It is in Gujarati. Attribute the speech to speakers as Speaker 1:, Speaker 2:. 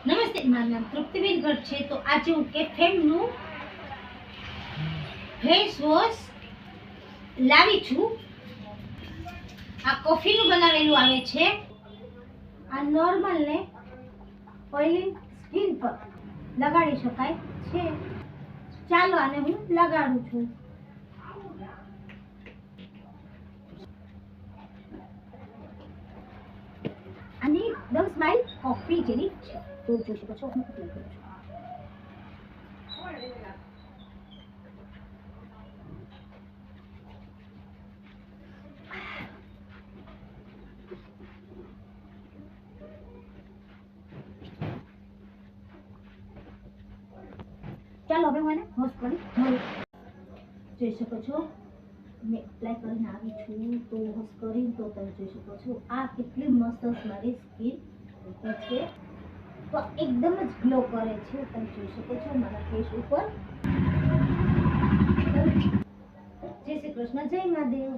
Speaker 1: નમસ્તે, મારું નામ તૃપ્તિબેન ગઢ છે. તો આજે હું કેફેમનું ફેસ વોશ લાવી છું. આ કોફીનું બનાવેલું આવે છે. આ નોર્મલ ને ઓઇલી સ્કિન પર લગાડી શકાય છે. ચાલો આને હું લગાડું છું. આની એકદમ સ્માઇલ કોફી જેવી છે. તો જોઈ શકો છો હું અપ્લાય કરું છું. ચાલો હવે હું એને વોશ કરી મળું. જોઈ શકો છો મેં એપ્લાય કરીને આવી છું. તો વોશ કરીને તો તમે જોઈ શકો છો આ કેટલી મસ્ત મારી સ્કિન છે. તો એકદમ જ ગ્લો કરે છે. તમે જોઈ શકો છો મારા ફેસ ઉપર. જય શ્રી કૃષ્ણ, જય મહાદેવ.